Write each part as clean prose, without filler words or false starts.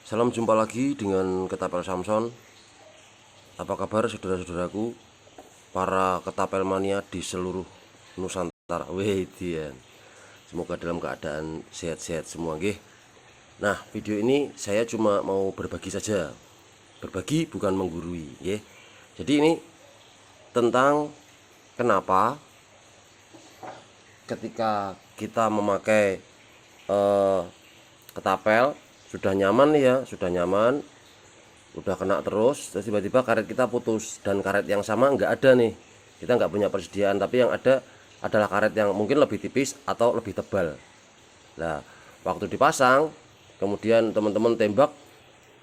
Salam jumpa lagi dengan Ketapel Samson. Apa kabar saudara-saudaraku, para ketapel mania di seluruh Nusantara? Wedian. Semoga dalam keadaan sehat-sehat semua, nggih. Nah, video ini saya cuma mau berbagi saja. Berbagi bukan menggurui, nggih. Jadi ini tentang kenapa ketika kita memakai ketapel sudah nyaman nih ya, sudah nyaman, udah kena terus tiba-tiba karet kita putus, dan karet yang sama nggak ada nih, kita nggak punya persediaan, tapi yang ada adalah karet yang mungkin lebih tipis atau lebih tebal. Nah, waktu dipasang kemudian teman-teman tembak,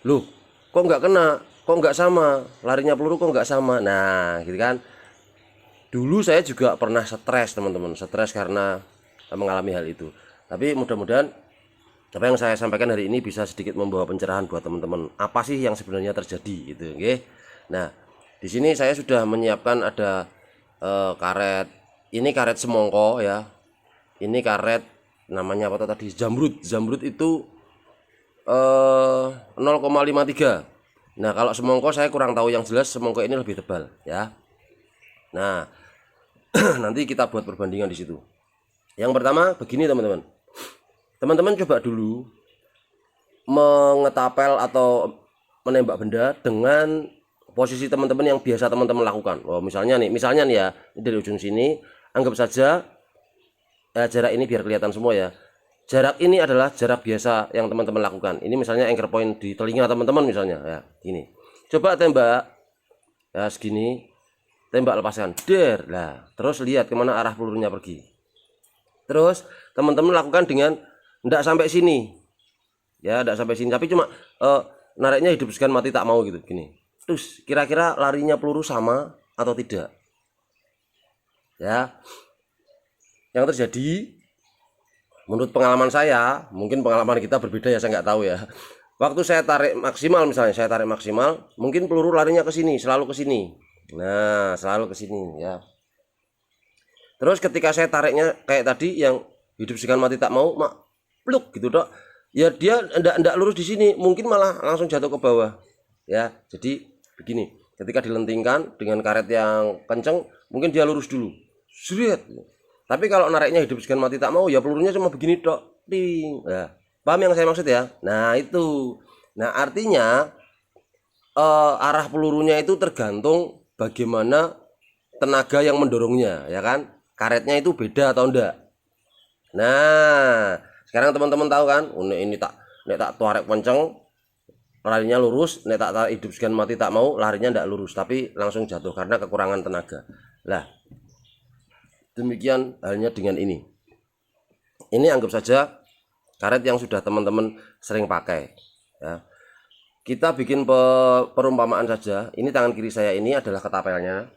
loh kok nggak kena, kok nggak sama, larinya peluru kok nggak sama. Nah gitu kan, dulu saya juga pernah stres teman-teman, stres karena mengalami hal itu. Tapi mudah-mudahan apa yang saya sampaikan hari ini bisa sedikit membawa pencerahan buat teman-teman. Apa sih yang sebenarnya terjadi gitu, oke? Nah, di sini saya sudah menyiapkan ada karet. Ini karet semongko ya. Ini karet namanya apa tadi? Zamrud. Zamrud itu 0,53. Nah, kalau semongko saya kurang tahu, yang jelas semongko ini lebih tebal ya. Nah, nanti kita buat perbandingan di situ. Yang pertama begini teman-teman. Teman-teman coba dulu mengetapel atau menembak benda dengan posisi teman-teman yang biasa teman-teman lakukan. Oh, misalnya nih ya, dari ujung sini, anggap saja jarak ini biar kelihatan semua ya. Jarak ini adalah jarak biasa yang teman-teman lakukan. Ini misalnya anchor point di telinga teman-teman misalnya ya, gini. Coba tembak ya segini, tembak lepaskan, der. Nah, terus lihat kemana arah pelurunya pergi. Terus teman-teman lakukan dengan ndak sampai sini ya, ndak sampai sini, tapi cuma nariknya hidup segan mati tak mau gitu, gini. Terus kira-kira larinya peluru sama atau tidak ya. Yang terjadi menurut pengalaman saya, mungkin pengalaman kita berbeda ya, saya nggak tahu ya. Waktu saya tarik maksimal, misalnya saya tarik maksimal, mungkin peluru larinya ke sini, selalu ke sini. Nah, selalu ke sini ya. Terus ketika saya tariknya kayak tadi yang hidup segan mati tak mau, pluk gitu dok, ya dia enggak lurus di sini, mungkin malah langsung jatuh ke bawah ya. Jadi begini, ketika dilentingkan dengan karet yang kenceng, mungkin dia lurus dulu, seret. Tapi kalau nariknya hidup segan mati tak mau, ya pelurunya cuma begini dok, ding. Nah, paham yang saya maksud ya? Nah itu, nah artinya arah pelurunya itu tergantung bagaimana tenaga yang mendorongnya ya kan, karetnya itu beda atau enggak. Nah, sekarang teman-teman tahu kan, ini tak tarik kenceng larinya lurus, nek tak tarik hidup segan mati tak mau, larinya ndak lurus tapi langsung jatuh karena kekurangan tenaga. Lah, demikian halnya dengan ini. Ini anggap saja karet yang sudah teman-teman sering pakai ya. Kita bikin perumpamaan saja. Ini tangan kiri saya ini adalah ketapelnya,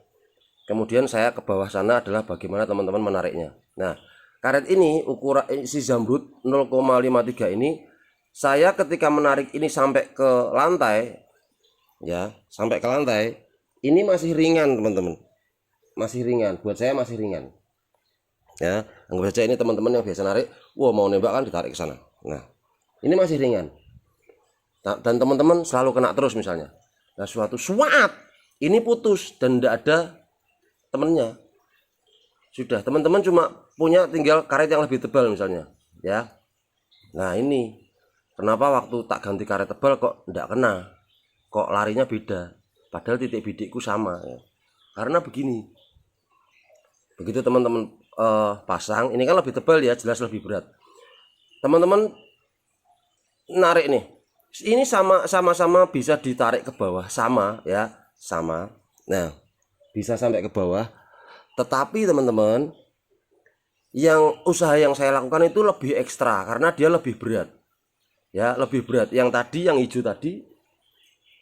kemudian saya ke bawah sana adalah bagaimana teman-teman menariknya. Nah, karet ini ukuran si Zamrud 0,53 ini, saya ketika menarik ini sampai ke lantai ya, sampai ke lantai, ini masih ringan teman-teman, masih ringan, buat saya masih ringan ya. Anggap saja ini teman-teman yang biasa narik, wah mau nembak kan ditarik ke sana. Nah, ini masih ringan. Nah, dan teman-teman selalu kena terus misalnya. Nah, suatu suat ini putus dan tidak ada temennya. Sudah, teman-teman cuma punya tinggal karet yang lebih tebal misalnya ya. Nah ini kenapa waktu tak ganti karet tebal kok enggak kena, kok larinya beda, padahal titik bidikku sama ya. Karena begini, begitu teman-teman pasang, ini kan lebih tebal ya, jelas lebih berat. Teman-teman narik nih, ini sama-sama bisa ditarik ke bawah, sama ya, sama. Nah, bisa sampai ke bawah. Tetapi teman-teman, yang usaha yang saya lakukan itu lebih ekstra karena dia lebih berat ya, lebih berat. Yang tadi yang hijau tadi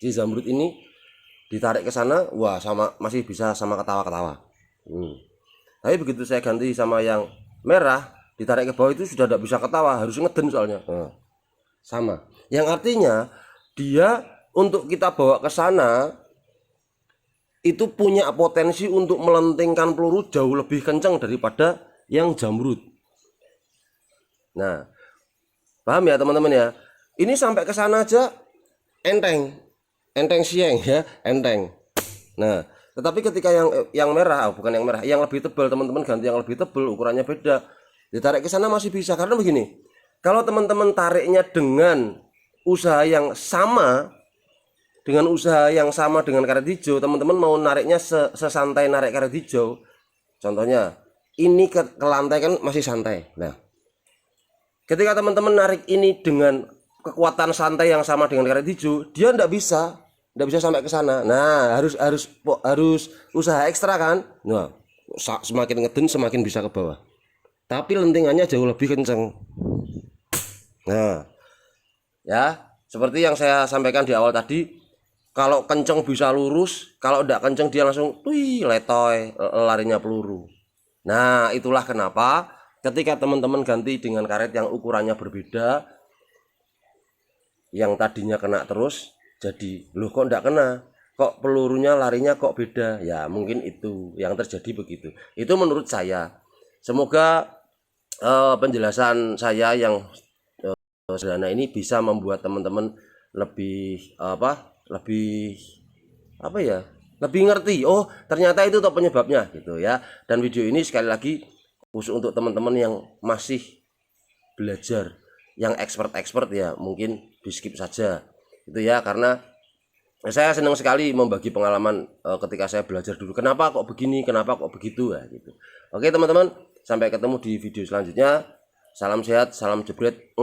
si Zamrud ini ditarik ke sana, wah sama, masih bisa sama ketawa-ketawa. Tapi begitu saya ganti sama yang merah, ditarik ke bawah itu sudah tidak bisa ketawa, harus ngeden soalnya. Sama, yang artinya dia untuk kita bawa ke sana itu punya potensi untuk melentingkan peluru jauh lebih kencang daripada yang Zamrud. Nah, paham ya teman-teman ya? Ini sampai ke sana aja enteng siang ya, enteng. Nah, tetapi ketika yang merah, bukan yang merah, yang lebih tebal, teman-teman ganti yang lebih tebal, ukurannya beda, ditarik ke sana masih bisa. Karena begini, kalau teman-teman tariknya dengan usaha yang sama, dengan karet hijau, teman-teman mau nariknya sesantai narik karet hijau. Contohnya, ini ke lantai kan masih santai. Nah, ketika teman-teman narik ini dengan kekuatan santai yang sama dengan karet hijau, dia nggak bisa sampai ke sana. Nah, harus usaha ekstra kan. Nah, semakin ngeden semakin bisa ke bawah. Tapi lentingannya jauh lebih kenceng. Nah, ya seperti yang saya sampaikan di awal tadi, kalau kenceng bisa lurus, kalau tidak kenceng dia langsung letoy, larinya peluru. Nah, itulah kenapa ketika teman-teman ganti dengan karet yang ukurannya berbeda, yang tadinya kena terus jadi loh kok enggak kena, kok pelurunya larinya kok beda. Ya mungkin itu yang terjadi begitu. Itu menurut saya. Semoga penjelasan saya yang sederhana ini bisa membuat teman-teman lebih lebih ngerti. Oh, ternyata itu toh penyebabnya gitu ya. Dan video ini sekali lagi khusus untuk teman-teman yang masih belajar, yang expert ya mungkin di skip saja itu ya, karena saya senang sekali membagi pengalaman ketika saya belajar dulu, kenapa kok begini, kenapa kok begitu ya gitu. Oke teman-teman, sampai ketemu di video selanjutnya. Salam sehat, salam jebret.